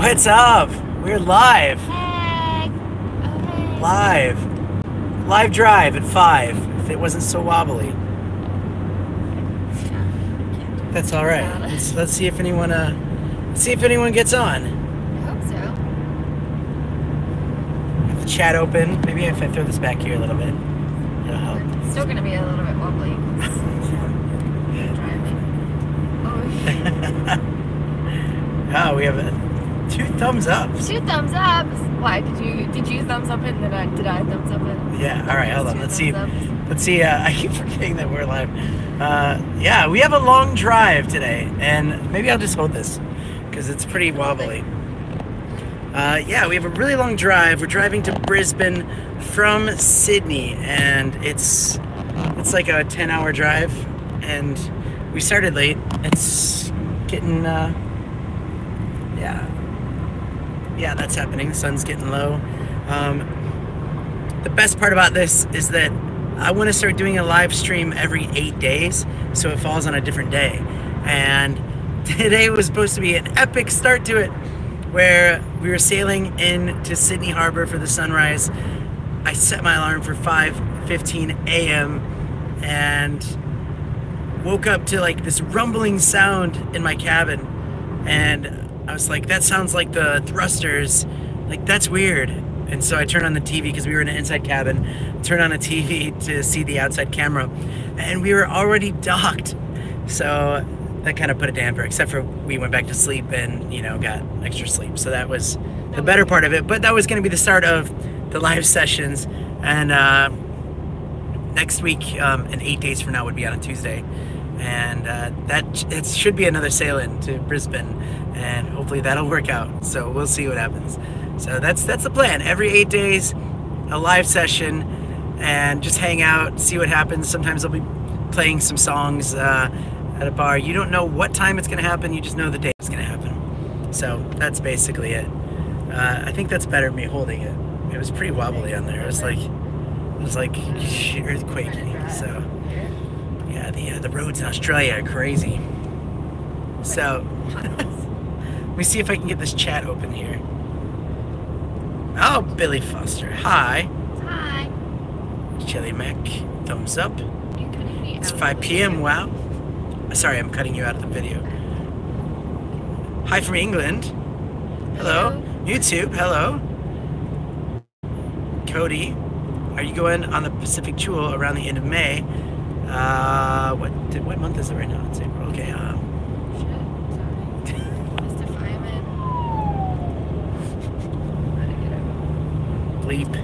What's up? We're live. Hey. Okay. Live drive at 5. If it wasn't so wobbly. That's all right. Let's see if anyone gets on. I hope so. Have the chat open. Maybe if I throw this back here a little bit, it'll help. It's still gonna be a little bit wobbly. Driving. Oh, we have 2 thumbs up. 2 thumbs up. Why did you thumbs up it? Did I thumbs up it? Yeah. All right. Hold on. Let's see. Let's see. I keep forgetting that we're live. Yeah, we have a long drive today, and maybe I'll just hold this because it's pretty wobbly. Yeah, we have a really long drive. We're driving to Brisbane from Sydney, and it's like a 10-hour drive, and we started late. It's getting yeah, that's happening. The sun's getting low. The best part about this is that I want to start doing a live stream every 8 days, so it falls on a different day. And today was supposed to be an epic start to it, where we were sailing into Sydney Harbor for the sunrise. I set my alarm for 5:15 a.m. and woke up to like this rumbling sound in my cabin, and I was like, that sounds like the thrusters, like that's weird. And so I turned on the TV because we were in an inside cabin, turned on a TV to see the outside camera, and we were already docked. So that kind of put a damper, except for we went back to sleep and, you know, got extra sleep. So that was the better part of it. But that was going to be the start of the live sessions. And next week, and 8 days from now, would be on a Tuesday. And it should be another sail-in to Brisbane, and hopefully that'll work out. So we'll see what happens. So that's the plan. Every 8 days, a live session, and just hang out, see what happens. Sometimes I'll be playing some songs at a bar. You don't know what time it's going to happen. You just know the day it's going to happen. So that's basically it. I think that's better than me holding it. It was pretty wobbly on there. It was like earthquakey. So yeah, the roads in Australia are crazy. So let me see if I can get this chat open here. Oh, Billy Foster. Hi. Hi. Chili Mac. Thumbs up. It's 5 p.m. Wow. Sorry, I'm cutting you out of the video. Hi from England. Hello. YouTube. Hello. Cody. Are you going on the Pacific Jewel around the end of May? What month is it right now? It's April. Okay. Bleep.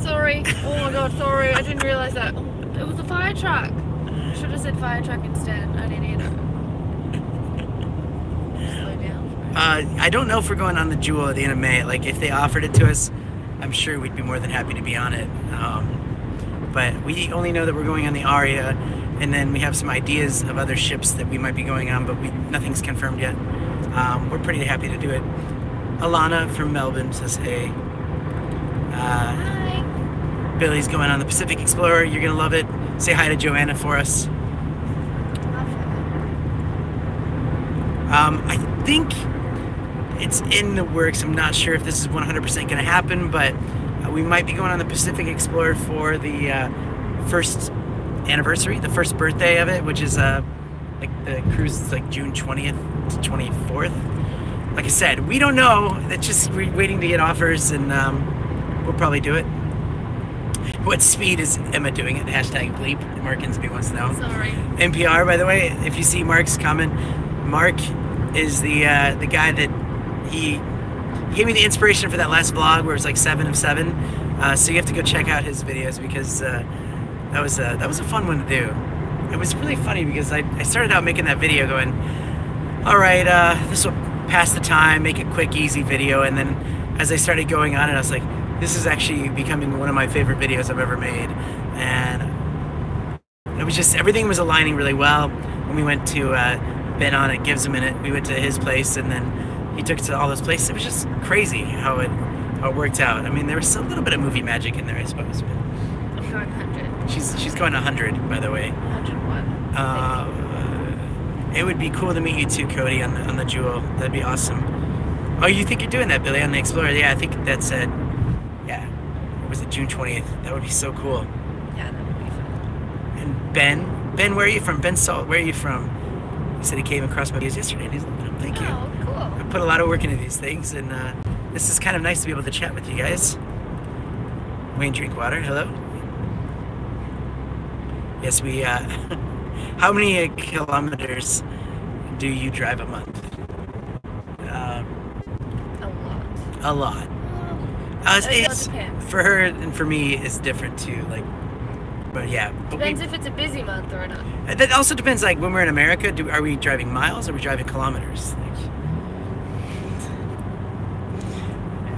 Sorry. Oh my god, sorry. I didn't realize that. It was a fire truck. I should have said fire truck instead. I didn't either. Slow down. I don't know if we're going on the Jewel at the end of May. Like, if they offered it to us, I'm sure we'd be more than happy to be on it. But we only know that we're going on the Aria, and then we have some ideas of other ships that we might be going on, but nothing's confirmed yet. We're pretty happy to do it. Alana from Melbourne says, hey. Hi. Billy's going on the Pacific Explorer. You're gonna love it. Say hi to Joanna for us. I think it's in the works. I'm not sure if this is 100% gonna happen, but we might be going on the Pacific Explorer for the first anniversary, the first birthday of it, which is like the cruise is like June 20th to 24th. Like I said, we don't know. It's just we're waiting to get offers, and we'll probably do it. What speed is Emma doing it? Hashtag bleep. Mark Insby wants to know. Sorry. NPR, by the way, if you see Mark's comment, Mark is the guy that he gave me the inspiration for that last vlog where it was like 7 of 7. So you have to go check out his videos because that was a fun one to do. It was really funny because I started out making that video going, all right, this will pass the time, make a quick, easy video, and then as I started going on it, I was like, this is actually becoming one of my favorite videos I've ever made. And it was just, everything was aligning really well. When we went to Ben on it, Gives a Minute, we went to his place, and then he took us to all those places. It was just crazy how it worked out. I mean, there was a little bit of movie magic in there, I suppose. But I'm going 100. she's going 100, by the way. 101. It would be cool to meet you too, Cody, on the Jewel. That'd be awesome. Oh, you think you're doing that, Billy, on the Explorer? Yeah, I think that said, yeah. Or was it June 20th? That would be so cool. Yeah, that would be fun. And Ben, where are you from? Ben Salt, where are you from? He said he came across my videos yesterday, and he's looking up. Thank you. Oh, cool. I put a lot of work into these things, and this is kind of nice to be able to chat with you guys. Wayne, drink water. Hello. Yes, we. How many kilometers do you drive a month? A lot. It's for her and for me is different too. Like, but yeah. Depends if it's a busy month or not. That also depends. Like when we're in America, are we driving miles or are we driving kilometers?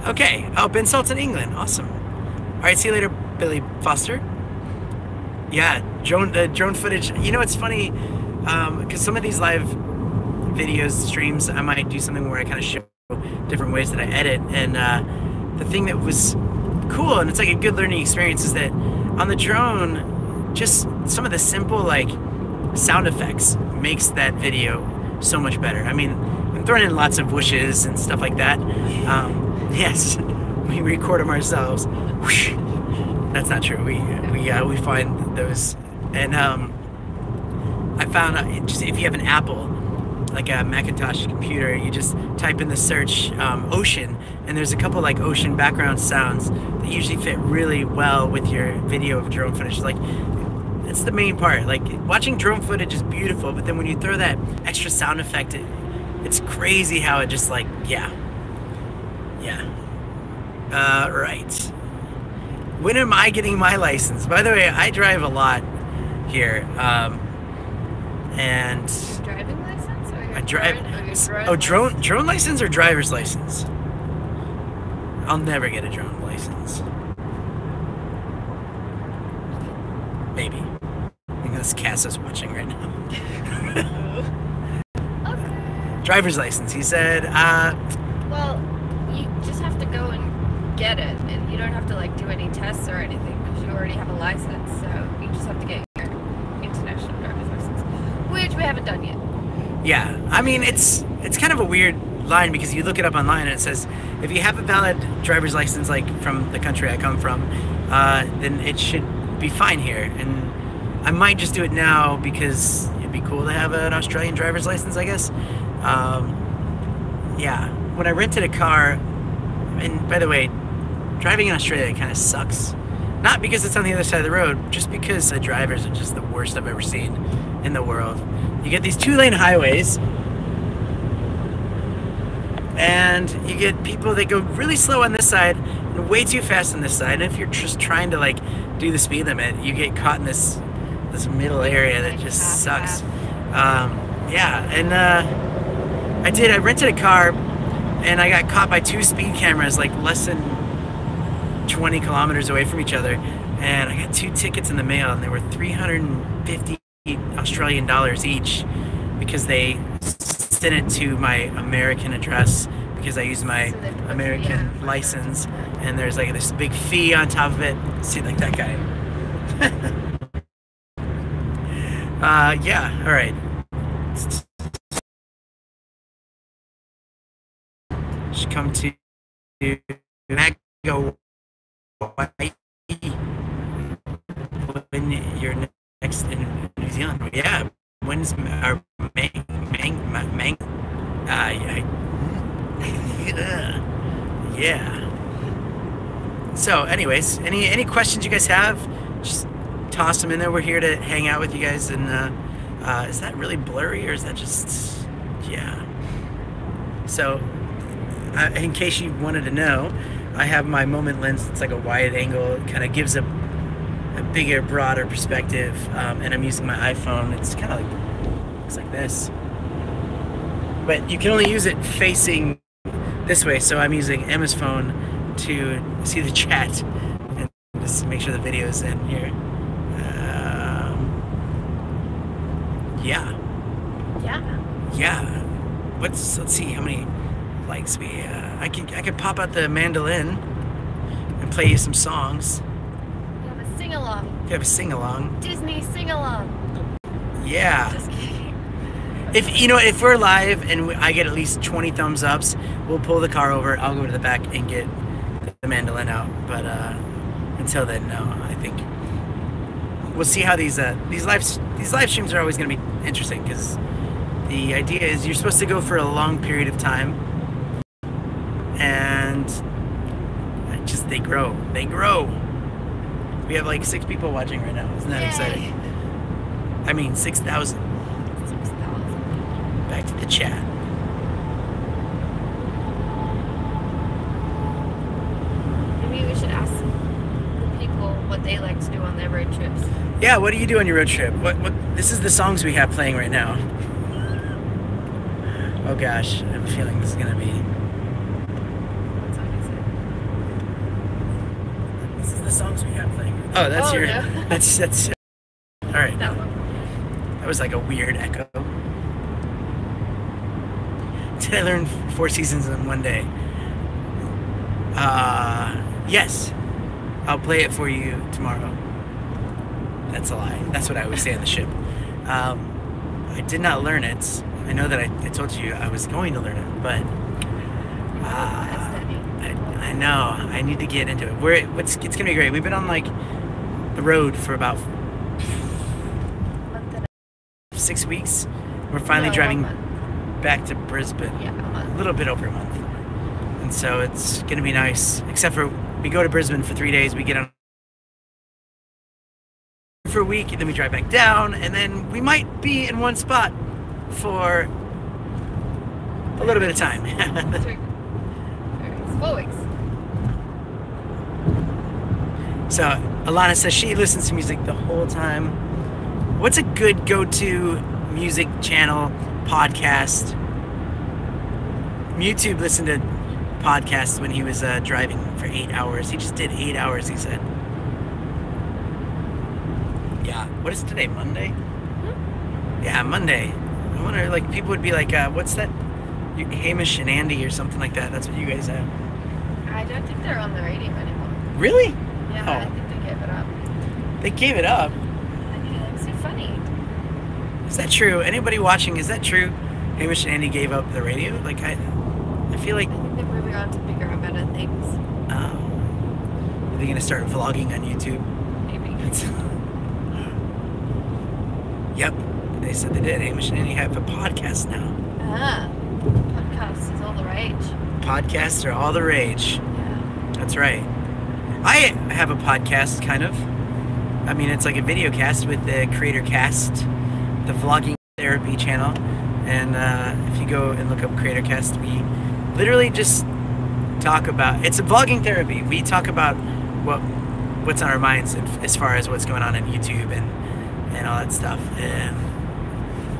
Okay. Oh, Ben Salt's in England. Awesome. All right. See you later, Billy Foster. Yeah, drone footage. You know, it's funny because some of these live videos, streams, I might do something where I kind of show different ways that I edit. And the thing that was cool, and it's like a good learning experience, is that on the drone, just some of the simple like sound effects makes that video so much better. I mean, I'm throwing in lots of whooshes and stuff like that. Yes, we record them ourselves. Whoosh. That's not true. We find those, and I found just if you have an Apple, like a Macintosh computer, you just type in the search ocean, and there's a couple like ocean background sounds that usually fit really well with your video of drone footage. Like, it's the main part. Like, watching drone footage is beautiful, but then when you throw that extra sound effect, it's crazy how it just like, yeah. Right. When am I getting my license? By the way, I drive a lot here, and Driving license? Or I drive. Drone license or driver's license? I'll never get a drone license. Maybe. I think this Cass is watching right now. Okay. Driver's license. He said. Well, you just have to go and get it, and you don't have to like do any tests or anything because you already have a license. So you just have to get your international driver's license, which we haven't done yet. Yeah, I mean it's kind of a weird line because you look it up online and it says if you have a valid driver's license like from the country I come from, then it should be fine here. And I might just do it now because it'd be cool to have an Australian driver's license, I guess. Yeah, when I rented a car, and by the way, driving in Australia kind of sucks. Not because it's on the other side of the road, just because the drivers are just the worst I've ever seen in the world. You get these 2-lane highways, and you get people that go really slow on this side and way too fast on this side. And if you're just trying to like do the speed limit, you get caught in this middle area that just sucks. Yeah, and I rented a car, and I got caught by 2 speed cameras like less than 20 kilometers away from each other, and I got 2 tickets in the mail, and they were 350 Australian dollars each because they sent it to my American address because I used my American license, and there's like this big fee on top of it. See, like that guy. Yeah, all right. Should come to Mago when you're next in New Zealand. Yeah, when's our yeah. So anyways, any questions you guys have, just toss them in there. We're here to hang out with you guys. And is that really blurry or is that just, yeah. So in case you wanted to know, I have my moment lens. It's like a wide angle. It kind of gives a bigger, broader perspective, and I'm using my iPhone. It's kind of like, looks like this, but you can only use it facing this way, so I'm using Emma's phone to see the chat and just make sure the video is in here. Yeah. Let's see how many likes we. I could pop out the mandolin and play you some songs. You have a sing-along. You have a sing-along. Disney sing-along. Yeah. Just kidding. if we're live and I get at least 20 thumbs ups, we'll pull the car over. I'll go to the back and get the mandolin out. But until then, no. I think we'll see how these live streams are always going to be interesting, because the idea is you're supposed to go for a long period of time, and they grow. We have like 6 people watching right now. Isn't that exciting? I mean, 6,000. 6,000. Back to the chat. Maybe we should ask the people what they like to do on their road trips. Yeah, what do you do on your road trip? What? This is the songs we have playing right now. Oh gosh, I have a feeling this is gonna be. What song is it? This is the songs we have playing. Oh, that's your. No. That's. All right. That one. That was like a weird echo. Did I learn 4 seasons in one day? Yes. I'll play it for you tomorrow. That's a lie. That's what I always say on the ship. I did not learn it. I know that I told you I was going to learn it, but I know I need to get into it. It's gonna be great. We've been on like the road for about 6 weeks. We're finally driving back to Brisbane. Yeah, a little bit over a month. And so it's gonna be nice. Except for we go to Brisbane for 3 days. We get on for a week, and then we drive back down, and then we might be in one spot for a little bit of time. 4 weeks. So Alana says she listens to music the whole time. What's a good go-to music channel, podcast? YouTube listened to podcasts when he was driving for 8 hours. He just did 8 hours, he said. Yeah. What is today, Monday? Yeah, Monday. I wonder, like, people would be like, what's that? Hamish and Andy or something like that. That's what you guys have. I don't think they're on the radio anymore. Really? Yeah, Oh. I think they gave it up. They gave it up. I think it's so funny. Is that true? Anybody watching, is that true? Hamish and Andy gave up the radio? Like, I feel like... I think they're moving on to bigger and better things. Are they going to start vlogging on YouTube? Maybe. Yep. They said they did. Hamish and Andy have a podcast now. Podcast is all the rage. Podcasts are all the rage. Yeah. That's right. I have a podcast, kind of. I mean, it's like a video cast with the Creator Cast, the vlogging therapy channel. And if you go and look up Creator Cast, we literally just talk about... It's a vlogging therapy. We talk about what's on our minds as far as what's going on YouTube and all that stuff. And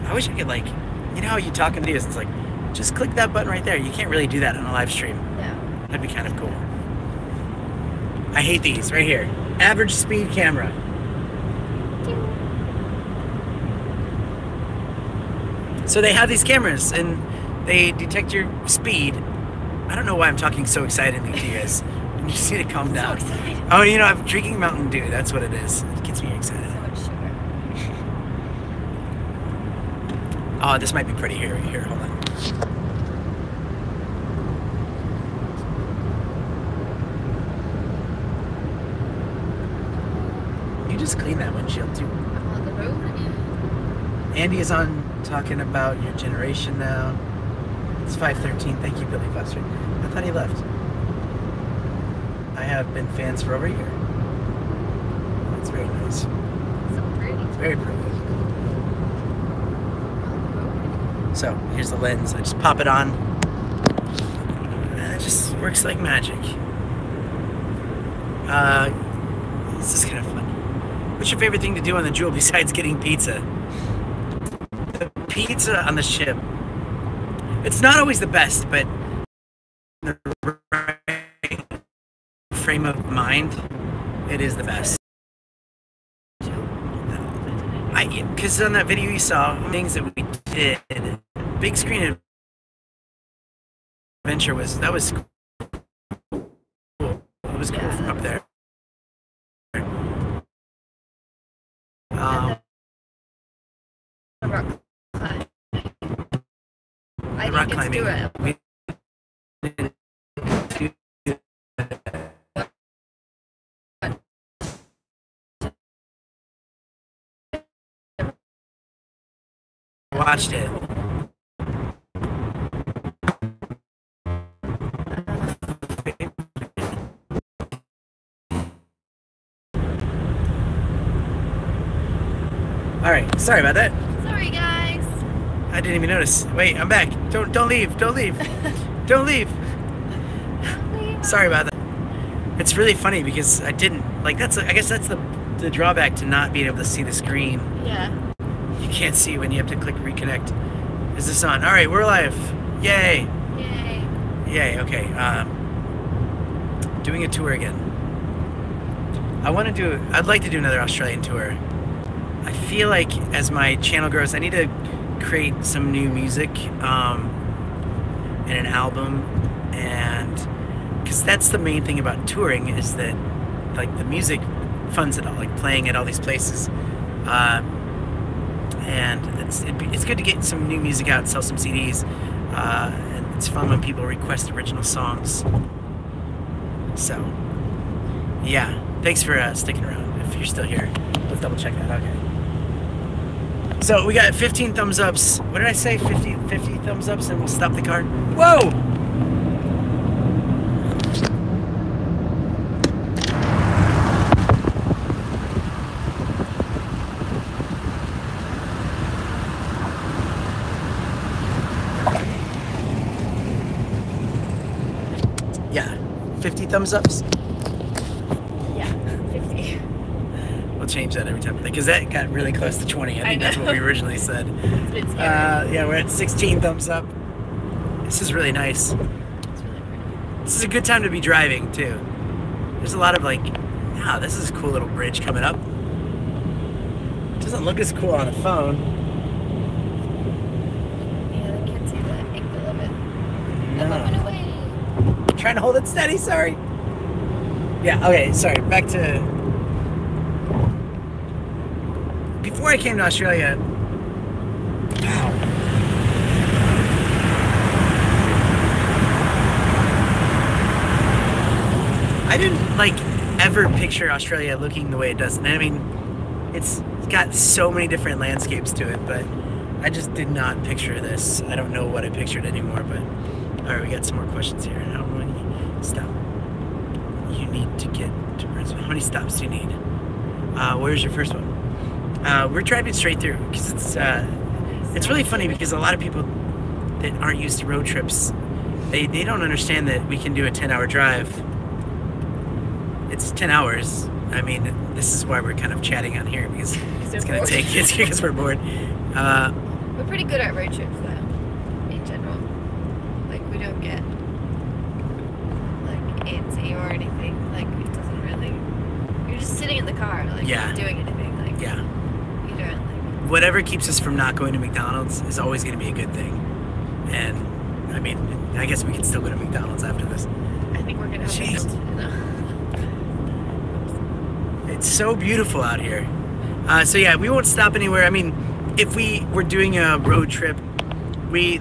I wish I could, like... You know how you talk in videos, it's like, just click that button right there. You can't really do that on a live stream. Yeah. That'd be kind of cool. I hate these right here. Average speed camera. So they have these cameras and they detect your speed. I don't know why I'm talking so excitedly to you guys. You just need to calm down. So excited. Oh, you know, I'm drinking Mountain Dew. That's what it is. It gets me excited. So much sugar. Oh, this might be pretty here. Here, hold on. You just clean that windshield too. I'm on the road again. Andy is on talking about your generation now. It's 5:13. Thank you, Billy Foster. I thought he left. I have been fans for over a year. That's very nice. So pretty. It's very pretty. So here's the lens. I just pop it on. And it just works like magic. This is kind of fun. What's your favorite thing to do on the Jewel besides getting pizza? The pizza on the ship. It's not always the best, but the right frame of mind, it is the best. Because on that video you saw, things that we did, big screen adventure was cool. It was cool from up there. I rock think it's climbing. do it. We didn't do watched it. All right, sorry about that. Sorry, guys. I didn't even notice. Wait, I'm back. Don't leave. Don't leave. Don't leave. Sorry about that. It's really funny because I didn't like. I guess that's the drawback to not being able to see the screen. Yeah. You can't see when you have to click reconnect. Is this on? All right, we're live. Yay. Yay. Yay. Okay. Doing a tour again. I'd like to do another Australian tour. I feel like as my channel grows, I need to create some new music and an album, and because that's the main thing about touring is that like the music funds it all, like playing at all these places, and it's good to get some new music out, sell some CDs, and it's fun when people request original songs. So yeah, thanks for sticking around. If you're still here, let's double check that. Okay. So we got 15 thumbs ups. What did I say? 50 thumbs ups and we'll stop the car. Whoa! Yeah, 50 thumbs ups. Yeah, 50. We'll change that every time, because that got really close to 20. I think that's what we originally said. It's a bit scary. Yeah, we're at 16 thumbs up. This is really nice. It's really pretty. This is a good time to be driving too. There's a lot of like, wow, this is a cool little bridge coming up. It doesn't look as cool on a phone. Yeah, they can't see the angle of it. No. Oh, I went away. I'm trying to hold it steady, sorry. Yeah, okay, sorry, back to... Before I came to Australia, wow. I didn't like ever picture Australia looking the way it does. And I mean, it's got so many different landscapes to it, but I just did not picture this. I don't know what I pictured anymore, but all right, we got some more questions here. How many stops you need to get to Brisbane? How many stops do you need? Where's your first one? We're driving straight through because it's really funny because a lot of people that aren't used to road trips, they don't understand that we can do a 10-hour drive. It's 10 hours. I mean, this is why we're kind of chatting on here because it's going to take it because we're bored. We're pretty good at road trips though, in general. Like we don't get like antsy or anything. Like it doesn't really. You're just sitting in the car, like Yeah. not doing anything. Like Yeah. you don't like. Whatever keeps us from not going to McDonald's is always going to be a good thing. And I mean, I guess we can still go to McDonald's after this. I think we're gonna have Jeez. to. It's so beautiful out here. So yeah, we won't stop anywhere. I mean, if we were doing a road trip, we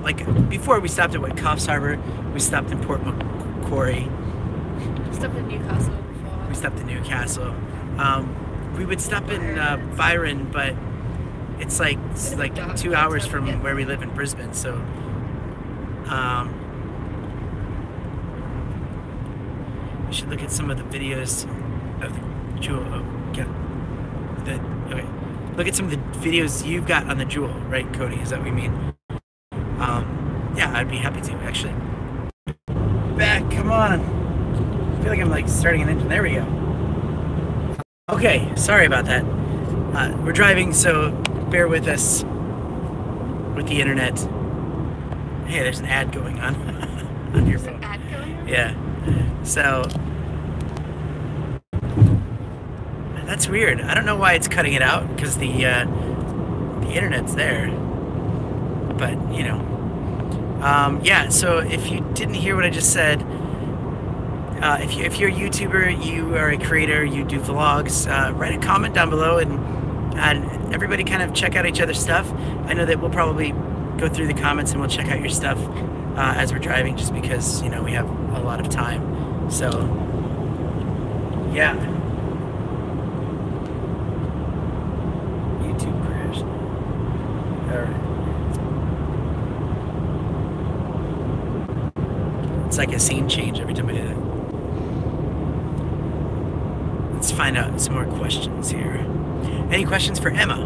before we stopped at Coffs Harbour, we stopped in Port Macquarie, Stopped in Newcastle before. we stopped in Newcastle. We would stop in Byron, but it's like dark 2 hours from yeah. where we live in Brisbane. So we should look at some of the videos of the Jewel. Okay. Look at some of the videos you've got on the Jewel, right, Cody? Is that what we mean? Yeah, I'd be happy to, actually. Back, come on. I feel like I'm like starting an engine. There we go. Okay, sorry about that. We're driving, so bear with us with the internet. Hey, there's an ad going on on your phone. Ad going on? Yeah. So that's weird. I don't know why it's cutting it out because the internet's there. But you know, yeah. So if you didn't hear what I just said, if you're a YouTuber, you are a creator, you do vlogs, write a comment down below and everybody kind of check out each other's stuff. I know that we'll probably go through the comments and we'll check out your stuff as we're driving, just because, you know, we have a lot of time. So, yeah. YouTube crashed. Alright. It's like a scene change every time I do that. Let's find out some more questions here. Any questions for Emma?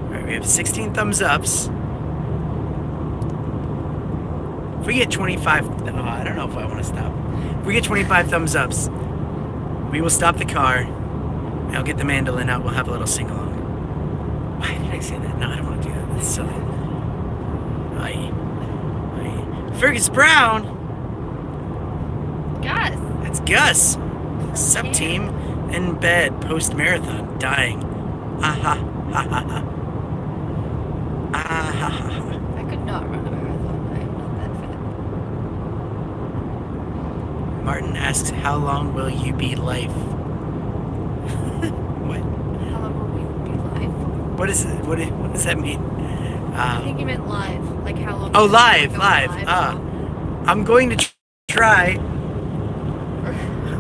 Alright, we have 16 thumbs ups. If we get 25, I don't know if I want to stop. If we get 25 thumbs ups, we will stop the car. I'll get the mandolin out. We'll have a little sing along. Why did I say that? No, I don't want to do that. That's silly. Aye. Fergus Brown. Gus. That's Gus. Sub team in bed post marathon dying. Aha ha ha ha. Ah ha ha ha. I could not run a marathon. I am not that fit. Martin asks, how long will you be live? What? How long will we be live? What is it? What does that mean? I think you meant live. Like how long? Oh, will live. Ah. I'm going to try.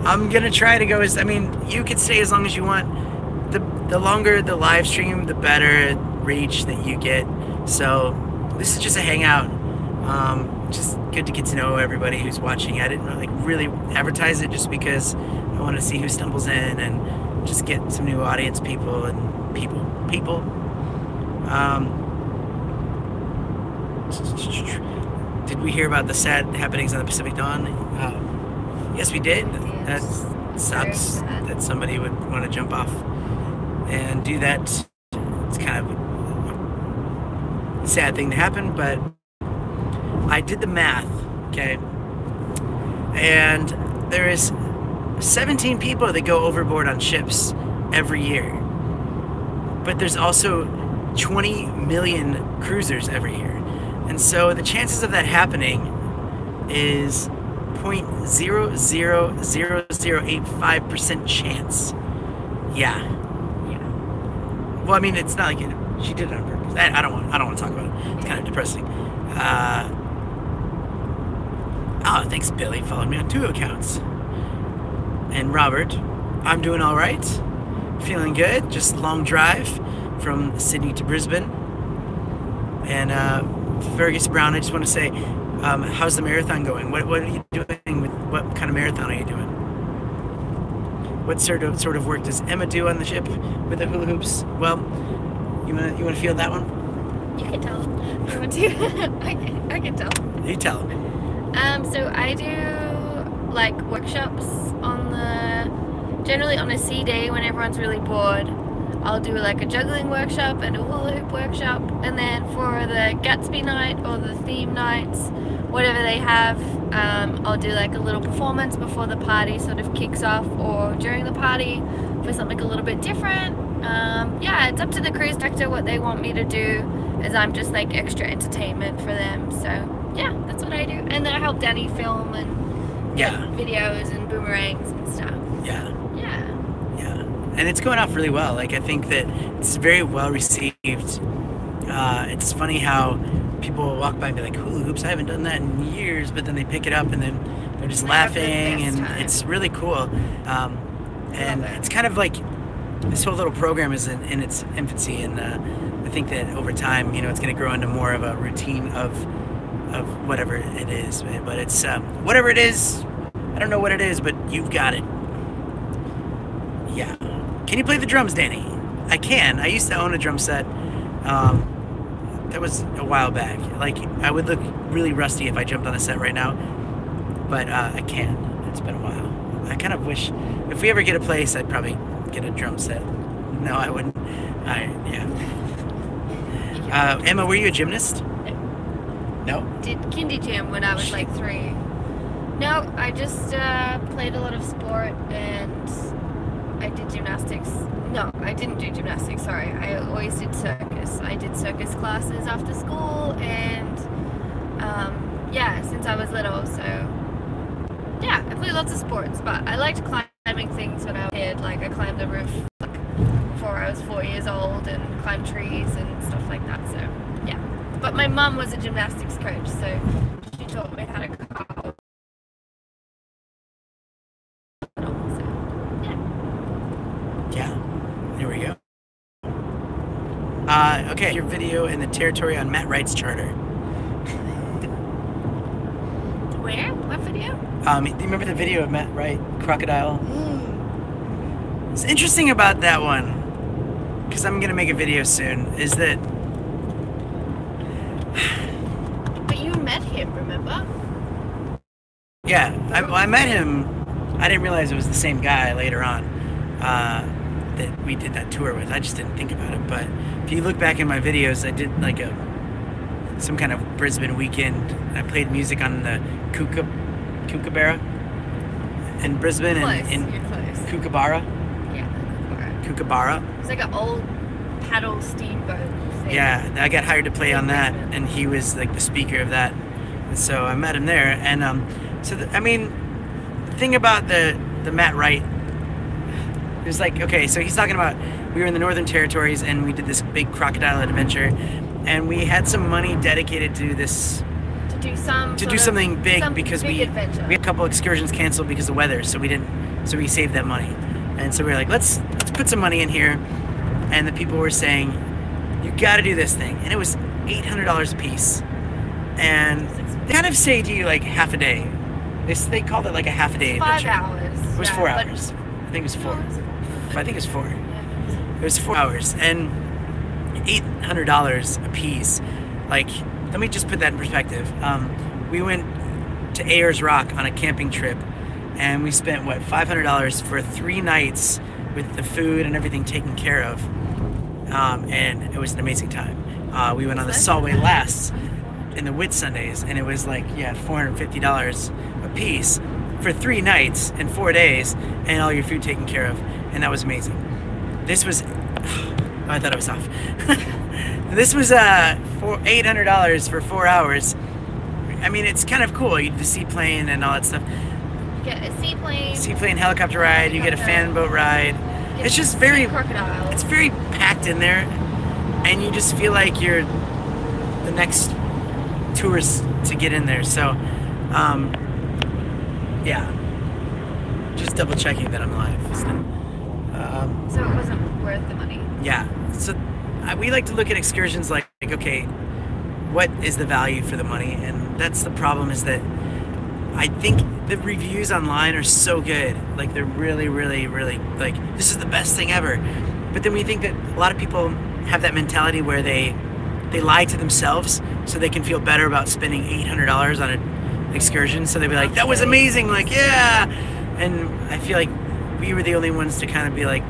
I'm gonna try to go as, I mean, you could stay as long as you want. The longer the live stream, the better reach that you get. So this is just a hangout. Just good to get to know everybody who's watching. I didn't like really advertise it, just because I want to see who stumbles in and just get some new audience people and people. Did we hear about the sad happenings on the Pacific Dawn? Yes, we did. That sucks that somebody would want to jump off and do that. It's kind of a sad thing to happen, but I did the math, okay? And there is 17 people that go overboard on ships every year. But there's also 20 million cruisers every year. And so the chances of that happening is 0.000085% chance. Yeah. Well, I mean, it's not like she did it on purpose. I don't want to talk about it. It's kind of depressing. Oh, thanks, Billy. Followed me on 2 accounts. And Robert, I'm doing all right. Feeling good. Just a long drive from Sydney to Brisbane. And Fergus Brown, I just want to say, how's the marathon going? What are you doing? What kind of marathon are you doing? What sort of work does Emma do on the ship with the hula hoops? Well, you wanna feel that one? You can tell. You want to? I can tell. You tell them. So I do like workshops generally on a sea day when everyone's really bored. I'll do like a juggling workshop and a hula hoop workshop, and then for the Gatsby night or the theme nights, whatever they have, I'll do like a little performance before the party sort of kicks off, or during the party for something a little bit different. Yeah, it's up to the cruise director what they want me to do, as I'm just like extra entertainment for them. So yeah, that's what I do, and then I help Danny film and videos and boomerangs and stuff. Yeah. And it's going off really well. Like, I think that it's very well received. It's funny how people walk by and be like, hula hoops, I haven't done that in years, but then they pick it up and then they're just laughing, and it's really cool. And it's kind of like this whole little program is in its infancy, and I think that over time, it's going to grow into more of a routine of whatever it is. But it's whatever it is. I don't know what it is, but you've got it. Yeah. Can you play the drums, Danny? I can. I used to own a drum set. That was a while back. Like, I would look really rusty if I jumped on a set right now, but I can. It's been a while. I kind of wish, if we ever get a place, I'd probably get a drum set. No, I wouldn't. Emma, were you a gymnast? No? Did kindy gym when I was like 3. No, I just played a lot of sport, and I did gymnastics. No, I didn't do gymnastics, sorry. I always did circus. I did circus classes after school, and yeah, since I was little, so yeah, I played lots of sports, but I liked climbing things when I was a kid. Like, I climbed the roof before I was 4 years old. climb trees and stuff like that. So yeah. But my mum was a gymnastics coach, so she taught me how to crawl. So yeah. Yeah, there we go. Okay, your video in the territory on Matt Wright's charter. Where? What video? Do you remember the video of Matt Wright, Crocodile? What's interesting about that one, because I'm gonna make a video soon, is that But you met him, remember? yeah, I met him. I didn't realize it was the same guy later on that we did that tour with. I just didn't think about it. But if you look back in my videos, I did like some kind of Brisbane weekend. I played music on the Kookaburra in Brisbane and You're close. Kookaburra. Yeah, Kookaburra. it's like an old paddle steamboat thing. Yeah, I got hired to play on that, and he was like the speaker of that. And so I met him there, and I mean, the thing about the Matt Wright, it was like, okay, so he's talking about we were in the Northern Territories and we did this big crocodile adventure, and we had some money dedicated to this To do something big some because big we adventure. had a couple excursions canceled because of weather, so we saved that money, and so we were like, let's put some money in here, and the people were saying, you got to do this thing, and it was $800 a piece, and they kind of say to you like half a day. They called it like a half a day 5 adventure. hours. It was yeah, 4 but- hours. I think it was 4. No, it was 4. I think it was 4. Yeah. It was 4 hours and $800 a piece. Like, let me just put that in perspective. We went to Ayers Rock on a camping trip, and we spent what, $500 for 3 nights with the food and everything taken care of, and it was an amazing time. We went on the Solway Lasts in the Whitsundays, and it was like, yeah, $450 a piece for 3 nights and 4 days, and all your food taken care of, and that was amazing. This was, I thought I was off. This was $800 for 4 hours. I mean, it's kind of cool. You get the seaplane and all that stuff. You get a seaplane, Helicopter ride. You get a fan boat ride. It's just very, crocodiles. it's very packed in there, and you just feel like you're the next tourist to get in there. So, yeah, just double checking that I'm live. So it wasn't worth the money. Yeah, so we like to look at excursions like, okay, what is the value for the money? And that's the problem, is that I think the reviews online are so good. Like, they're really, really, really, like, this is the best thing ever. But then we think that a lot of people have that mentality where they lie to themselves so they can feel better about spending $800 on an excursion. So they'd be like, that was amazing, like, yeah. And I feel like we were the only ones to kind of be like,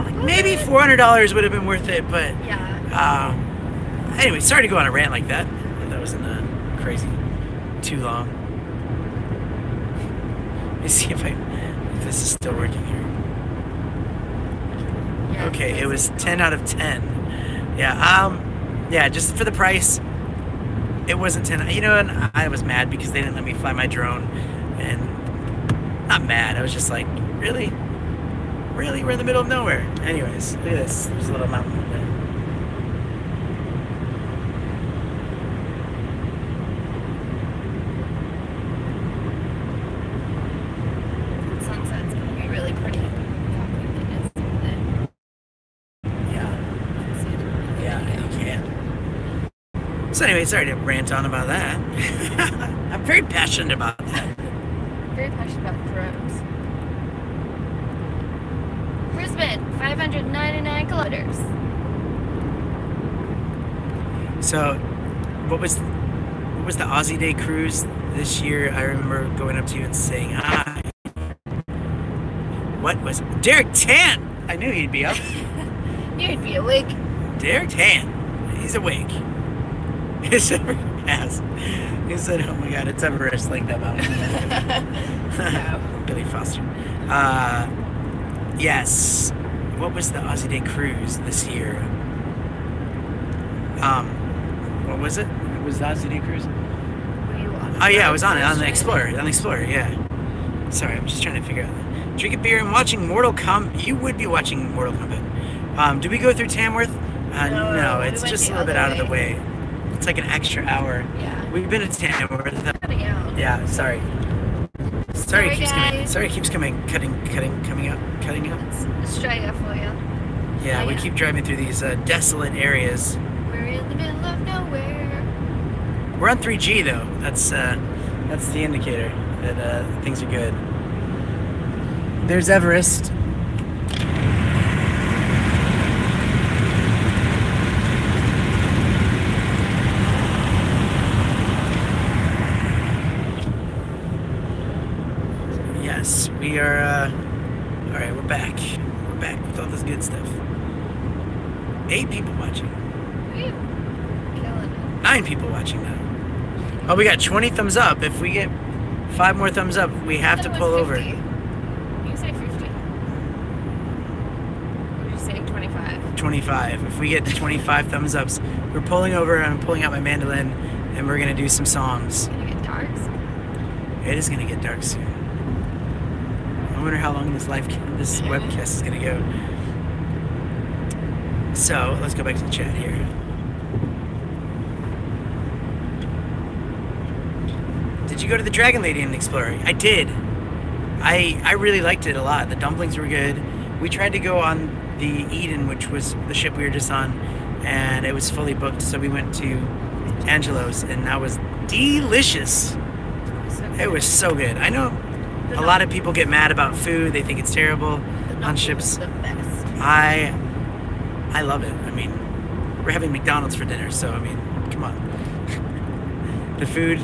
like maybe $400 would have been worth it, but Yeah. anyway, sorry to go on a rant like that. That wasn't crazy, too long. Let me see if this is still working here. Yeah, Okay, it was 10 out of 10. Yeah, yeah, just for the price, it wasn't 10. You know, and I was mad because they didn't let me fly my drone, and not mad. I was just like, really? Really? We're in the middle of nowhere. Anyways, look at this. There's a little mountain up there. Sunset's gonna be really pretty. Yeah. Yeah, you can. So anyway, sorry to rant on about that. I'm very passionate about that. Very passionate about drones. Brisbane, 599 kilometers. So, what was the Aussie Day cruise this year? I remember going up to you and saying, what was it? Derek Tan! I knew he'd be up. You'd be awake. Derek Tan. He's awake. His ass. He said, oh my god, it's Everest, like that mountain. Billy Foster. Yes. What was the Aussie Day cruise this year? What was it? It was the Aussie Day cruise? Were you on? Oh yeah, I was on it, on the Explorer. On the Explorer, yeah. Sorry, I'm just trying to figure out. Drinking beer and watching Mortal Kombat. You would be watching Mortal Kombat. Did we go through Tamworth? No, we it's went just a the little bit other out of the way. It's like an extra hour. Yeah. We've been to Tamworth. Cutting out. Yeah, sorry. Sorry, it keeps coming. guys. Sorry, it keeps coming. Cutting up. It's Australia for you. Yeah, we keep driving through these desolate areas. We're in the middle of nowhere. We're on 3G though. That's the indicator that things are good. There's Everest. Yes, we are. All right, we're back. We're back with all this good stuff. 8 people watching. Killing it. 9 people watching now. Oh, we got 20 thumbs up. If we get 5 more thumbs up, we have to pull over. You say 50. Or you say 25? 25. If we get to 25 thumbs ups, we're pulling over. I'm pulling out my mandolin, and we're gonna do some songs. It's gonna get dark. It is gonna get dark soon. I wonder how long this webcast is gonna go. So let's go back to the chat here. Did you go to the Dragon Lady and explore? I did. I really liked it a lot. The dumplings were good. We tried to go on the Eden, which was the ship we were just on, and it was fully booked. So we went to Angelo's, and that was delicious. It was so good. I know a lot of people get mad about food. They think it's terrible on ships. The best. I love it. I mean, we're having McDonald's for dinner, so I mean, come on. The food.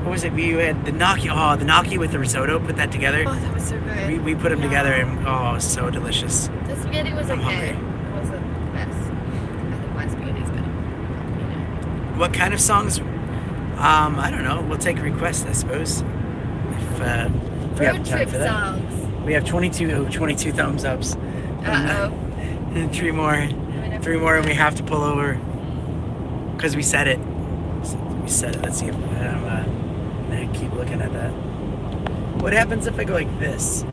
What was it? We had the gnocchi. Oh, the gnocchi with the risotto. Put that together. Oh, that was so good. We put them together, and oh, so delicious. The spaghetti was I'm okay. hungry. It wasn't the best. I think my spaghetti's better. You know. What kind of songs? I don't know. We'll take a request, I suppose. If we have Road time trip for that. songs. We have 22 thumbs ups. Uh-oh. And 3 more, and we have to pull over because we said it. We said it. Let's see if I keep looking at that. What happens if I go like this?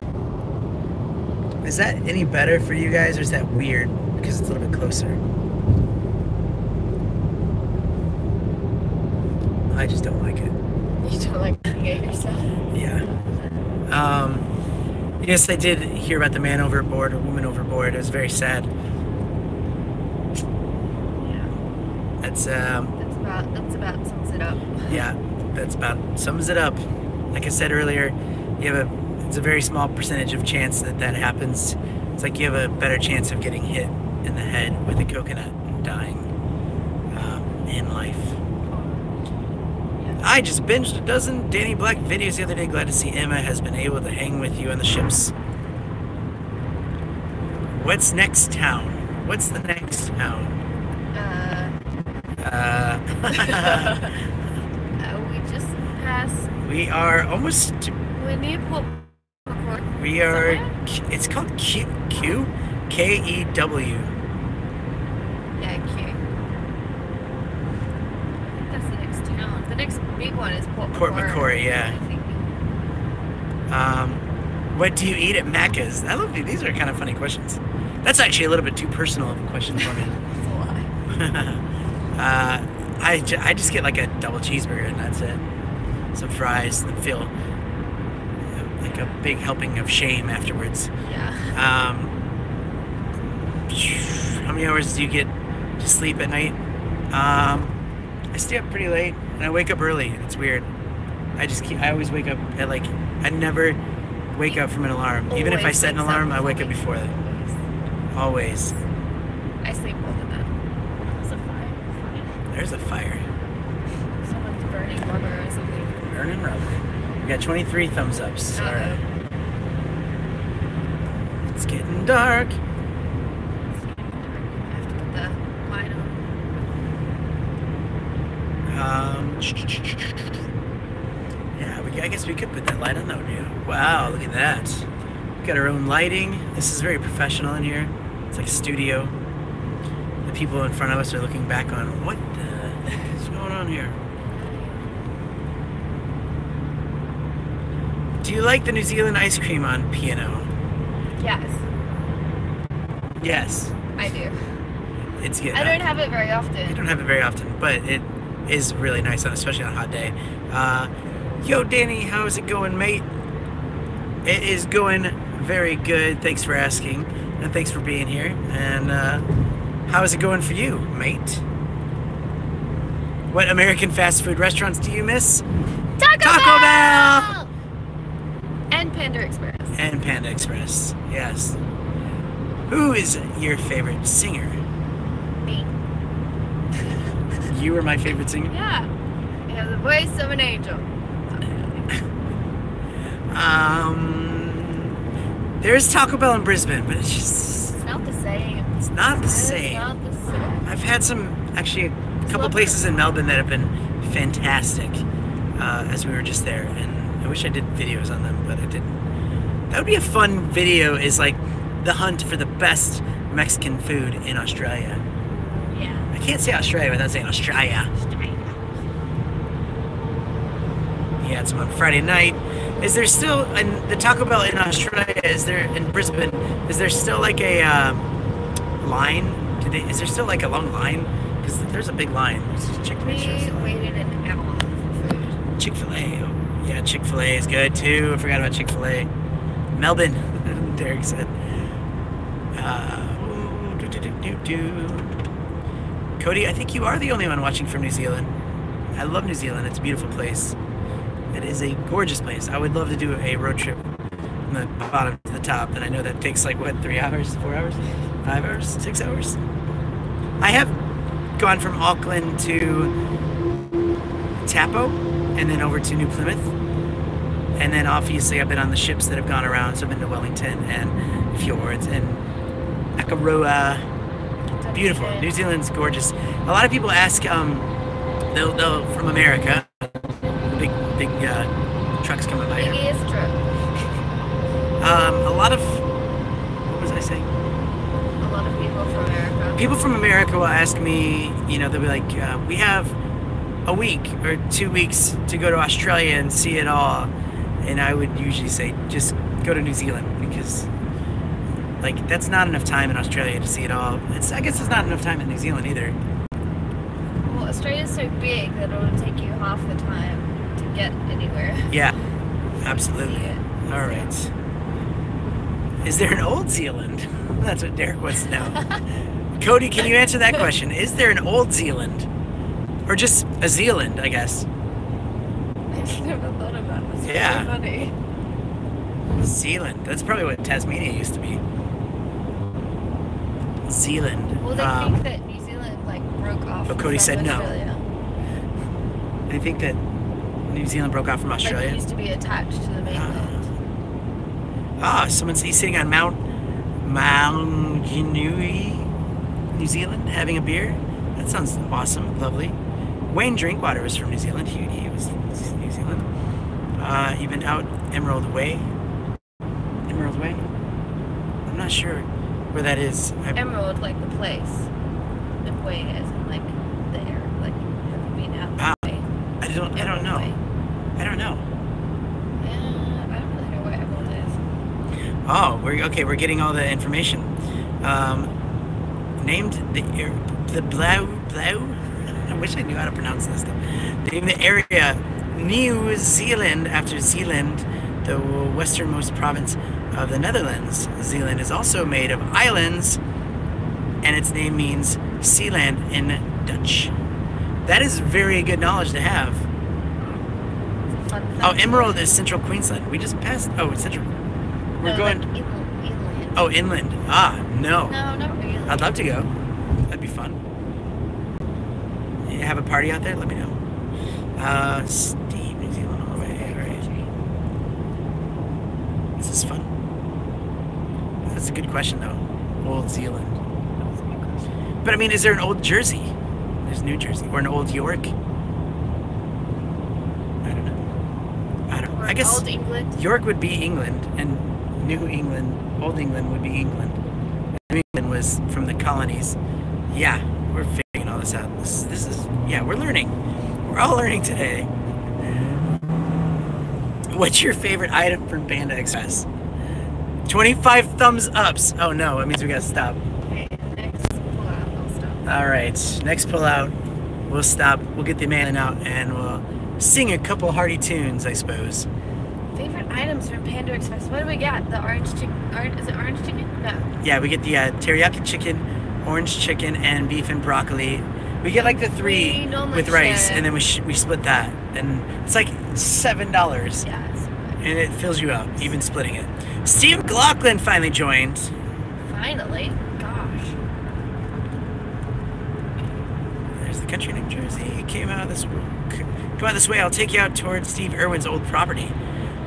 Is that any better for you guys, or is that weird because it's a little bit closer? I just don't like it. You don't like looking at yourself? Yeah. Yes, I did hear about the man overboard or woman overboard. It was very sad. Yeah. That's about sums it up. Yeah, that's about sums it up. Like I said earlier, it's a very small percentage of chance that happens. It's like you have a better chance of getting hit in the head with a coconut and dying in life. I just binged a dozen Danny Black videos the other day. Glad to see Emma has been able to hang with you on the ships. What's next town? What's the next town? We just passed. We are almost to... We're near Port McCoy. We are... Somewhere? It's called K-E-W. Yeah, Q. That's the next town. The next big one is Port McCoy, yeah. I think. What do you eat at Macca's? I love these are kind of funny questions. That's actually a little bit too personal of a question for me. That's a lie. I just get like a double cheeseburger and that's it. Some fries and feel like a big helping of shame afterwards. Yeah. How many hours do you get to sleep at night? I stay up pretty late and I wake up early. It's weird. I always wake up at like, I never wake up from an alarm. Even if I set an alarm, I wake up before that. Always. I sleep more than that. There's a fire. There's a fire. Someone's burning rubber or something. Burning rubber. We got 23 thumbs ups. Alright. It's getting dark. I have to put the light on. Yeah, I guess we could put that light on though. Wow, look at that. We got our own lighting. This is very professional in here. It's like a studio. The people in front of us are looking back on what the heck is going on here. Do you like the New Zealand ice cream on P&O? Yes. Yes. I do. It's good. I don't have it very often. I don't have it very often, but it is really nice, especially on a hot day. Yo, Danny, how is it going, mate? It is going very good. Thanks for asking, and thanks for being here. And how is it going for you, mate? What American fast food restaurants do you miss? Taco Bell! And Panda Express. And Panda Express, yes. Who is your favorite singer? Me. You are my favorite singer? Yeah. You have the voice of an angel. There's Taco Bell in Brisbane, but it's just... It's not the same. It's not the same. It's not the same. I've had actually a couple places in Melbourne that have been fantastic as we were just there, and I wish I did videos on them, but I didn't. That would be a fun video, is like the hunt for the best Mexican food in Australia. Yeah. I can't say Australia without saying Australia. He had some on Friday night. Is there still, the Taco Bell in Australia, in Brisbane, is there still like a line? Is there still like a long line? Because there's a big line. Let's just check the We pictures. waited an hour for food. Chick-fil-A. Oh, yeah, Chick-fil-A is good too. I forgot about Chick-fil-A. Melbourne, Derek said. Cody, I think you are the only one watching from New Zealand. I love New Zealand. It's a beautiful place. It is a gorgeous place. I would love to do a road trip from the bottom to the top, and I know that takes like, what, 3 hours, 4 hours, 5 hours, 6 hours? I have gone from Auckland to Taupo, and then over to New Plymouth. And then obviously I've been on the ships that have gone around, so I've been to Wellington and Fjords and Akaroa. Beautiful. New Zealand's gorgeous. A lot of people ask, they'll from America, big trucks coming by here. Biggest truck. A lot of, what was I saying? A lot of people from America. People from America will ask me, they'll be like, we have a week or 2 weeks to go to Australia and see it all. And I would usually say, just go to New Zealand, because like that's not enough time in Australia to see it all. I guess it's not enough time in New Zealand either. Well, Australia's so big that it'll take you half the time to get anywhere. Yeah, absolutely. All right. Is there an Old Zealand? That's what Derek wants to know. Cody, can you answer that question? Is there an Old Zealand? Or just a Zealand, I guess. I never thought about this. Yeah. Very funny. Zealand. That's probably what Tasmania used to be. Zealand. Well, they think that New Zealand like broke off. But Cody from said no. Australia. I think that New Zealand broke off from Australia. Like it used to be attached to the mainland. Someone's sitting on Mount Maunganui, New Zealand, having a beer. That sounds awesome, lovely. Wayne Drinkwater was from New Zealand. He was New Zealand. Even out Emerald Way. Emerald Way? I'm not sure where that is. Emerald, like the place. The way, as in like there. Like, have you been out that way? I don't know. Way. I don't know. Yeah, I don't really know where Emerald is. Oh, we're getting all the information. Named the Blau. I wish I knew how to pronounce this stuff. Named the area New Zealand after Zeeland, the westernmost province of the Netherlands. Zeeland is also made of islands, and its name means Sealand in Dutch. That is very good knowledge to have. Oh, Emerald is central Queensland. We just passed. Oh, it's central. We're going. Like inland. Oh, inland. Ah, no. No, not really. I'd love to go. That'd be fun. You have a party out there? Let me know. Steve, New Zealand all the way. All right. This is fun. That's a good question, though. Old Zealand. That's a good question. But I mean, is there an Old Jersey? There's New Jersey. Or an Old York? I don't know. I guess Old England. York would be England, and New England, Old England would be England. New England was from the colonies. Yeah, we're figuring all this out. This is, yeah, we're learning. We're all learning today. What's your favorite item from Panda Express? 25 thumbs ups. Oh no, it means we gotta stop. Okay, next All right, next pull out, we'll stop, we'll get the man out, and we'll sing a couple hearty tunes, I suppose. Favorite items from Panda Express. What do we got? The orange chicken. Is it orange chicken? No. Yeah, we get the teriyaki chicken, orange chicken, and beef and broccoli. We get like the three with rice, and then we split that, and it's like $7. Yeah. And it fills you up, even splitting it. Steve McLaughlin finally joined. Finally? Gosh. There's the country New Jersey. Come out this way. I'll take you out towards Steve Irwin's old property.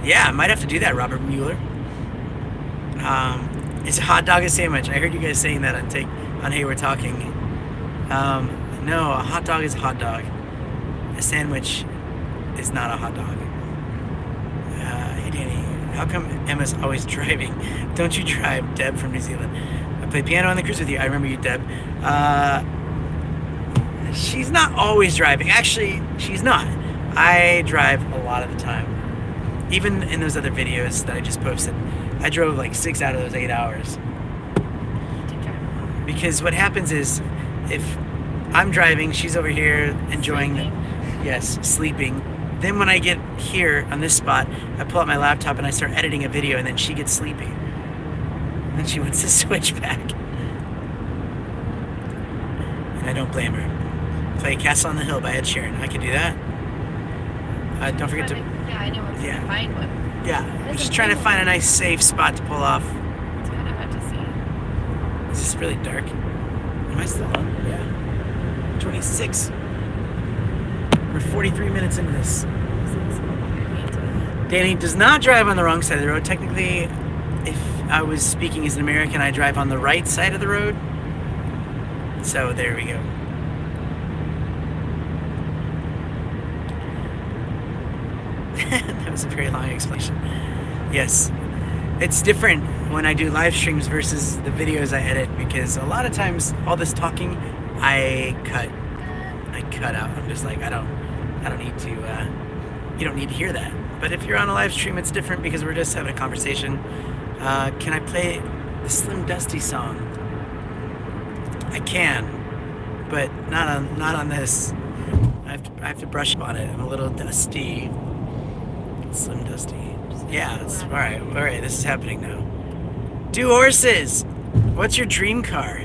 Yeah, I might have to do that, Robert Mueller. Is a hot dog a sandwich? I heard you guys saying that on Hey We're Talking. No, a hot dog is a hot dog. A sandwich is not a hot dog. Hey Danny, how come Emma's always driving? Don't you drive? Deb from New Zealand. I play piano on the cruise with you. I remember you, Deb. She's not always driving. Actually, she's not. I drive a lot of the time. Even in those other videos that I just posted, I drove like 6 out of those 8 hours. Because what happens is, if I'm driving, she's over here enjoying, sleeping. Then when I get here on this spot, I pull out my laptop and I start editing a video, and then she gets sleepy. And then she wants to switch back. And I don't blame her. Play Castle on the Hill by Ed Sheeran. I can do that. Don't forget to... Yeah, I know where to find one. Yeah, I'm just trying to find a nice safe spot to pull off. It's kind of hard to see. Is this really dark? Am I still on? Yeah. 26. We're 43 minutes into this. Danny does not drive on the wrong side of the road. Technically, if I was speaking as an American, I drive on the right side of the road. So there we go. That was a very long explanation. Yes, it's different when I do live streams versus the videos I edit, because a lot of times all this talking I cut out. I'm just like, I don't need to, you don't need to hear that. But if you're on a live stream, it's different because we're just having a conversation. Can I play the Slim Dusty song? I can, but not on this. I have to brush up on it. I'm a little dusty. Slim Dusty. Yeah, that's all right. This is happening now. 2 horses. What's your dream car?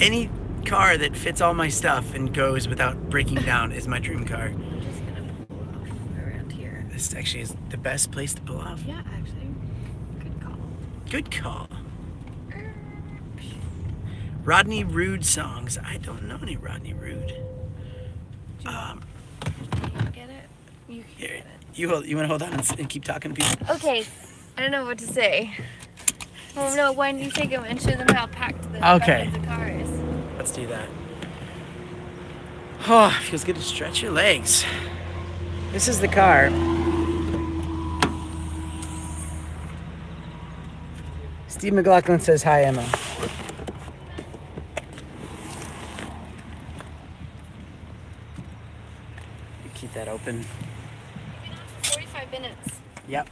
Any car that fits all my stuff and goes without breaking down is my dream car. I'm just gonna pull off around here. This actually is the best place to pull off. Yeah, actually. Good call. Good call. Rodney Rude songs. I don't know any Rodney Rude. Get it? You can Here, get it. you want to hold on and keep talking to people? Okay, I don't know what to say. Oh no, why don't you take them and show them how packed the back of the car is? Let's do that. Oh, feels good to stretch your legs. This is the car. Steve McLaughlin says hi, Emma. Keep that open. 45 minutes. Yep.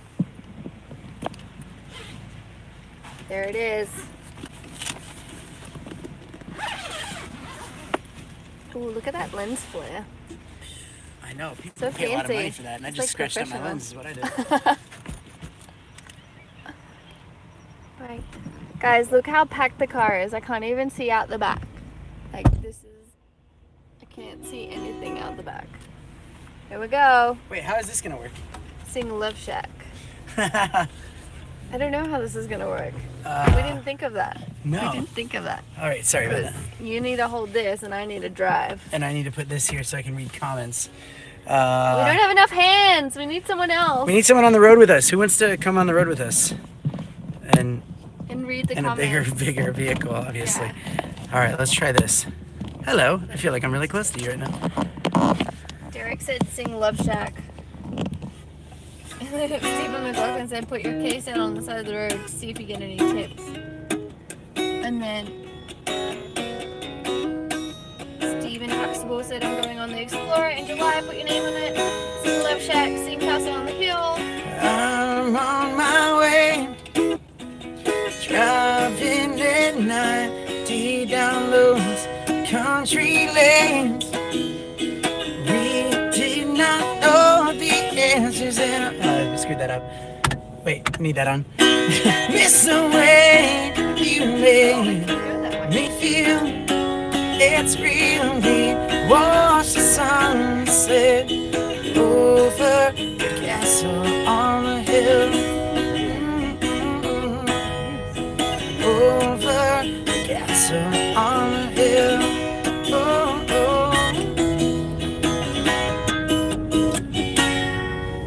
There it is. Ooh, look at that lens flare. I know. People So pay a lot of money fancy. for that, and I It's just like scratched out my professional. lens is what I did. Right. Guys, look how packed the car is. I can't even see out the back. Like, I can't see anything out the back. Here we go. Wait, how is this going to work? Sing Love Shack. I don't know how this is going to work. Uh, We didn't think of that. No. We didn't think of that. All right, sorry about that. You need to hold this and I need to drive. And I need to put this here so I can read comments. We don't have enough hands. We need someone else. We need someone on the road with us. Who wants to come on the road with us? And read the in a comments. bigger vehicle, obviously. All right, let's try this. Hello. I feel like I'm really close to you right now. Derek said sing Love Shack. Stephen McLaughlin said put your case out on the side of the road to see if you get any tips. And then Stephen Huxtable said I'm going on the Explorer in July, put your name on it. Sing Love Shack, sing Castle on the Hill. I'm on my way, driving at 90 down lows, country lanes. We did not know the answers, and I screwed that up. Wait, need that on. Miss the way you made me feel. It's real. We watch the sunset over the castle on the hill. Over the castle on the hill. Oh, oh.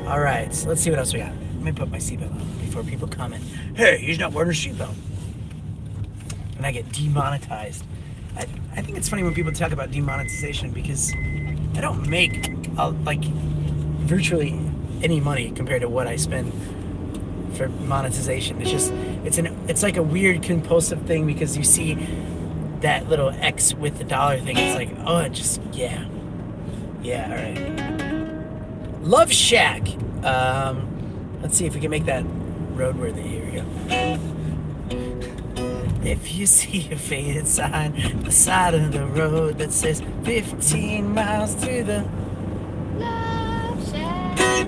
All right, so let's see what else we got. Let me put my seatbelt on before people comment, hey, he's not wearing a seatbelt. And I get demonetized. I think it's funny when people talk about demonetization because I don't make like virtually any money compared to what I spend for monetization. It's just it's like a weird compulsive thing because you see that little X with the dollar thing. It's like, oh, it just yeah, all right. Love Shack. Let's see if we can make that roadworthy. Here we go. If you see a faded sign on the side of the road that says 15 miles to the Love Shack.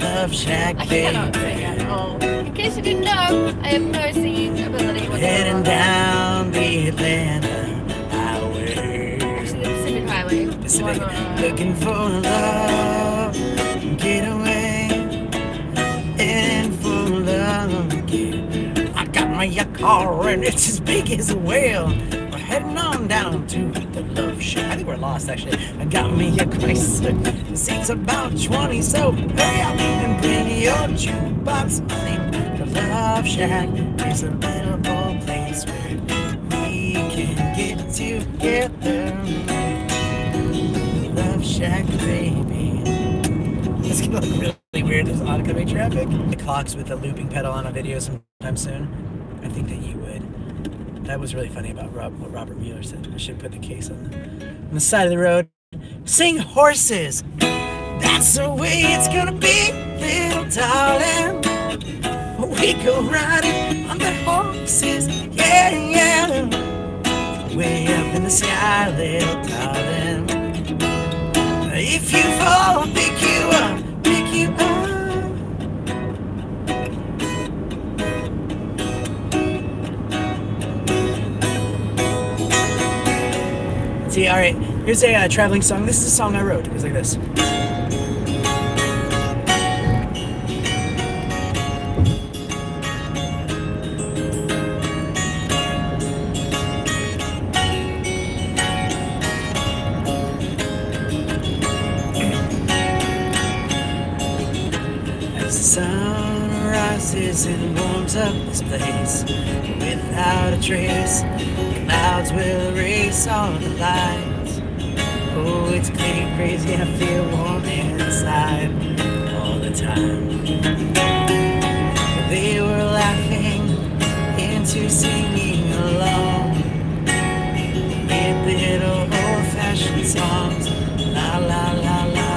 Love Shack, baby. I cannot sing at all. In case you didn't know, I have no singing ability whatsoever. Heading down the Atlanta Highway. Actually, the Pacific Highway. Pacific, looking for love, get away, and for love, get. I got my car and it's as big as a whale. We're heading on down to the Love Shack. I think we're lost actually. I got me a Chrysler. The seat's about 20, so hurry up and bring your jukebox money. The Love Shack is a little old place where we can get together. Love Shack, baby. It's gonna look really weird. There's oncoming traffic. The clocks with the looping pedal on a video sometime soon. I think that you would. That was really funny about what Robert Mueller said. I should put the case on the side of the road. Sing horses. That's the way it's gonna be, little darling. We go riding on the horses. Yeah, yeah. Way up in the sky, little darling. If you fall, I'll pick you up, pick you up. See, all right, here's a traveling song. This is a song I wrote. It goes like this. As the sun rises and warms up this place, without a trace, clouds will erase all the lights. Oh, it's crazy, I feel warm inside all the time. They were laughing into singing along with little old-fashioned songs. La la la la.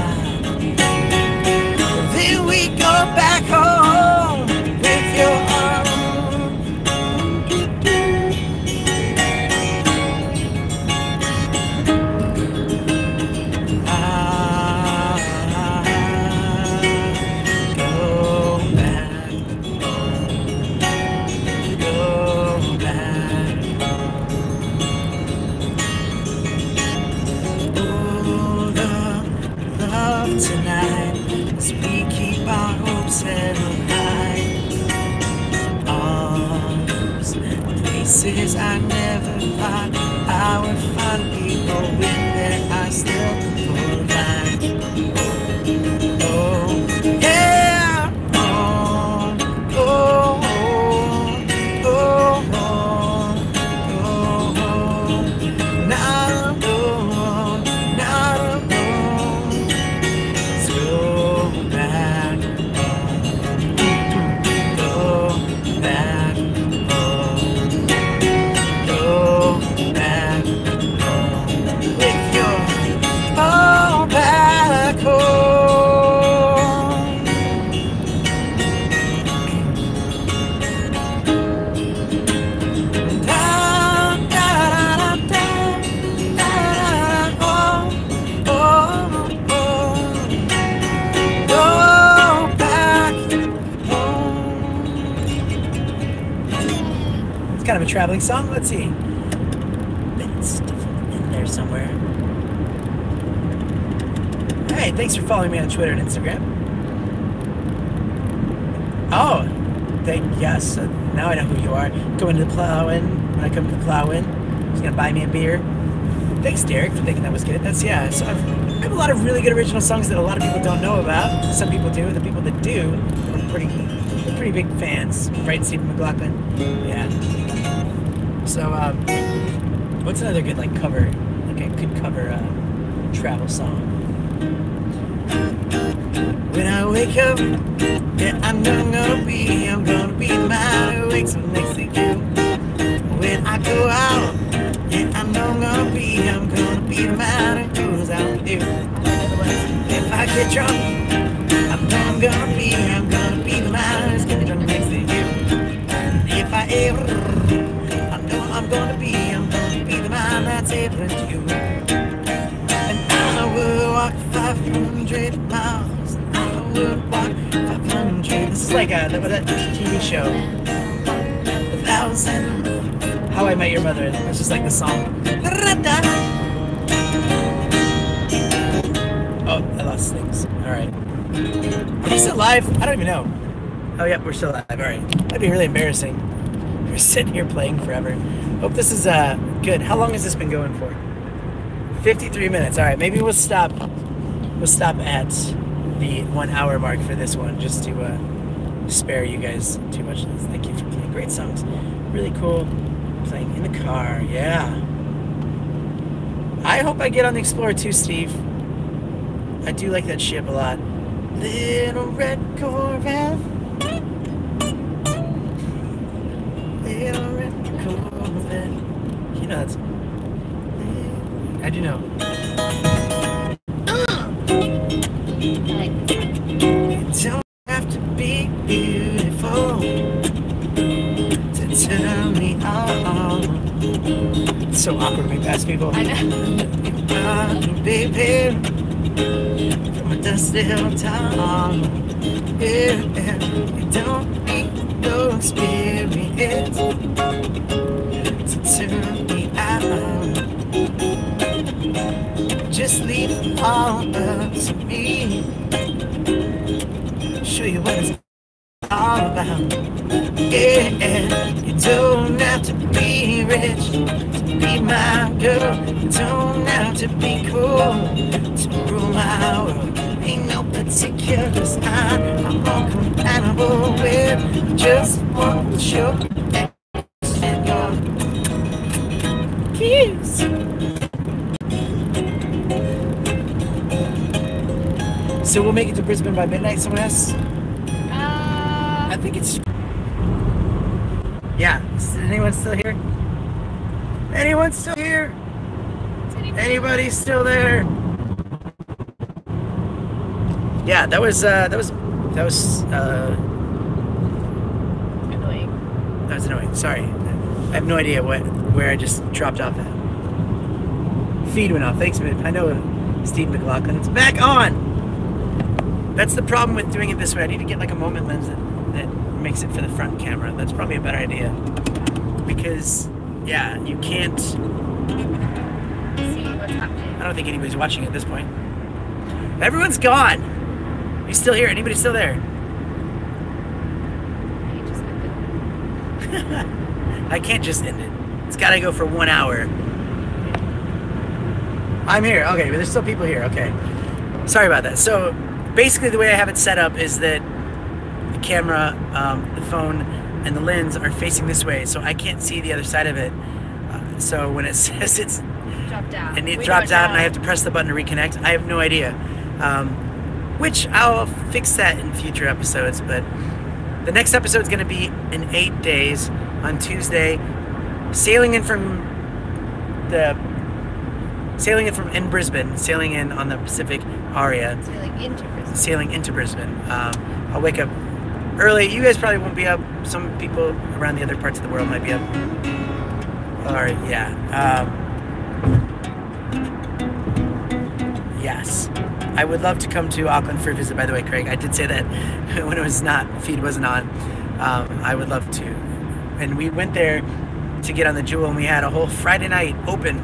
Then we go back home with your arms. Tonight, as we keep our hopes held high. Arms, places I never thought I would find people with their eyes still full of light. Oh, yeah, oh, oh, oh, oh, oh, oh, not alone, not alone. kind of a traveling song. Let's see. It's in there somewhere. Hey, thanks for following me on Twitter and Instagram. Oh, yes. Now I know who you are. Going to the Plow-In. When I come to the Plow-In, he's gonna buy me a beer. Thanks, Derek, for thinking that was good. That's, yeah. So I have a lot of really good original songs that a lot of people don't know about. Some people do. The people that do are pretty big fans. Right, Stephen McLaughlin? Yeah. So, what's another good, like, cover, like a good cover travel song? When I wake up, yeah, I'm gonna be the man who wakes up next to you. When I go out, yeah, I'm gonna be the man who goes out with you. If I get drunk, I'm gonna be the man who's getting drunk next to you. If I ever, I know I'm gonna be the man that's ever to you. And I will walk 500 miles. I will walk 500. This is like that TV show, 1,000. How I Met Your Mother. It's just like the song. Oh, I lost things. All right. Are we still live? I don't even know. Oh, yep, we're still live. All right. That'd be really embarrassing. We're sitting here playing forever. Hope this is good. How long has this been going for? 53 minutes. All right. Maybe we'll stop. We'll stop at the 1 hour mark for this one, just to spare you guys too much. Thank you for playing great songs. Really cool. Playing in the car, yeah. I hope I get on the Explorer too, Steve. I do like that ship a lot. Little red Corvette. Little red Corvette. You know that's... I do know. You don't have to be beautiful to turn me on. It's so awkward when we pass people. I know. Baby, from a dusty little town. Yeah, you don't need no experience to turn me on. Just leave it all up to me. Show you what it's all about. Yeah, you don't have to be rich to be my girl. You don't have to be cool to rule my world. Ain't no particular sign I'm all compatible with. Just want to show and your keys. So we'll make it to Brisbane by midnight, someone asks? I think it's... Yeah, is anyone still here? Anyone still here? Anybody still there? Yeah, that was annoying. That was annoying. Sorry, I have no idea where I just dropped off at. Feed went off. Thanks, man. I know Steve McLaughlin. It's back on. That's the problem with doing it this way. I need to get like a moment lens that makes it for the front camera. That's probably a better idea. Because, yeah, you can't... See what's happening. I don't think anybody's watching at this point. Everyone's gone. Are you still here? Anybody still there? You just ended it. I can't just end it. It's got to go for 1 hour. I'm here. Okay, but there's still people here. Okay. Sorry about that. So, basically the way I have it set up is that the camera, the phone, and the lens are facing this way, so I can't see the other side of it. So when it says it's Dropped out. and it drops out and I have to press the button to reconnect, I have no idea. Which I'll fix that in future episodes, but the next episode is going to be in 8 days on Tuesday, sailing in Brisbane, sailing in on the Pacific Aria. Sailing into Brisbane. I'll wake up early. You guys probably won't be up. Some people around the other parts of the world might be up. Or, yeah. Yes. I would love to come to Auckland for a visit, by the way, Craig. I did say that when it was not, feed wasn't on. I would love to. And we went there to get on the Jewel, and we had a whole Friday night open,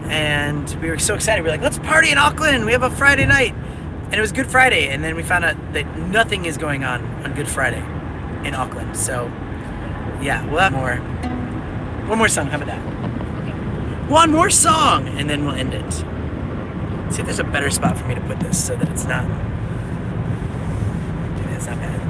and we were so excited. We were like, let's party in Auckland. We have a Friday night, and it was Good Friday, and then we found out that nothing is going on Good Friday in Auckland. So yeah, we'll have more. One more song. How about that? One more song, and then we'll end it. See if there's a better spot for me to put this so that it's not. Maybe that's not bad.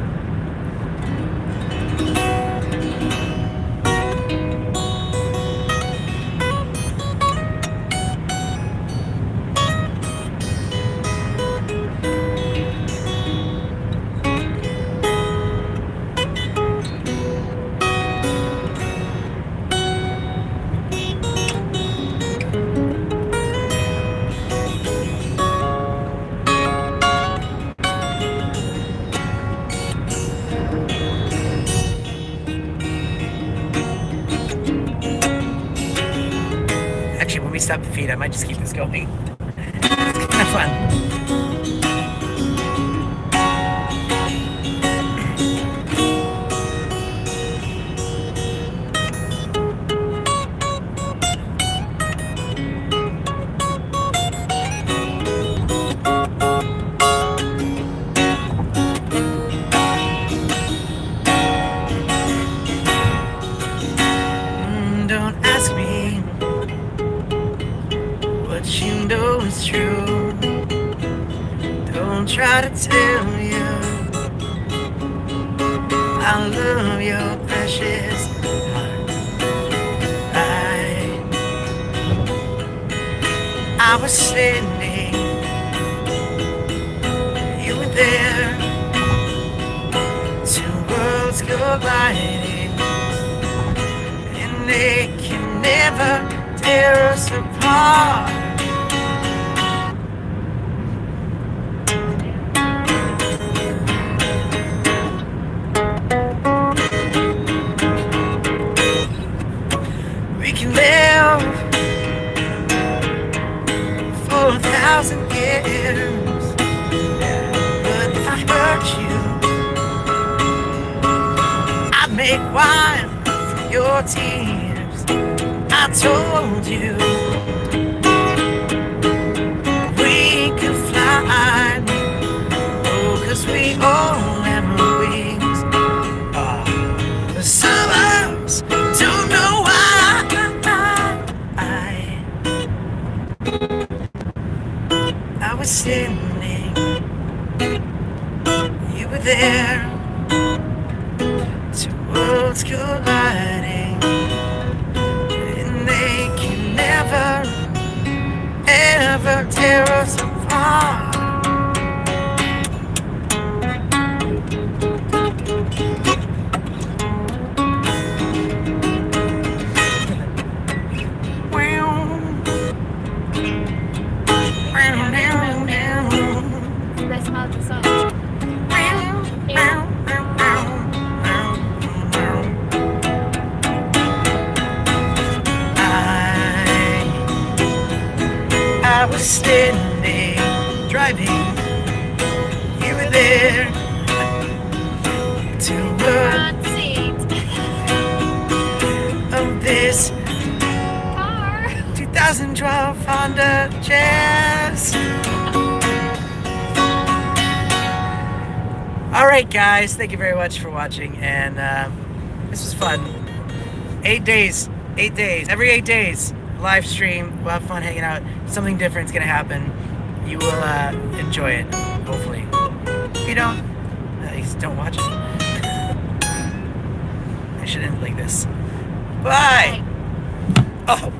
When we stop the feed, I might just keep this going. It's kind of fun. Don't ask me what you know is true. Don't try to tell you I love your precious heart. I was standing, you were there, two worlds colliding, and they can never tear us apart. We can live for 1,000 years, but if I hurt you, I'd make wine from your tears. I told you we could fly, oh, 'cause we all have wings. But some of us don't know why. I was standing, you were there, two worlds colliding, and they can never, ever tear us apart. Nice mouth the song. I was standing, driving, you were there, to Front seat. of this Car. 2012 Honda Jazz. Alright guys, thank you very much for watching, and this was fun. 8 days, every 8 days, live stream, we'll have fun hanging out, something different's gonna happen. You will enjoy it, hopefully. If you don't, just don't watch it. I should end like this. Bye! Oh!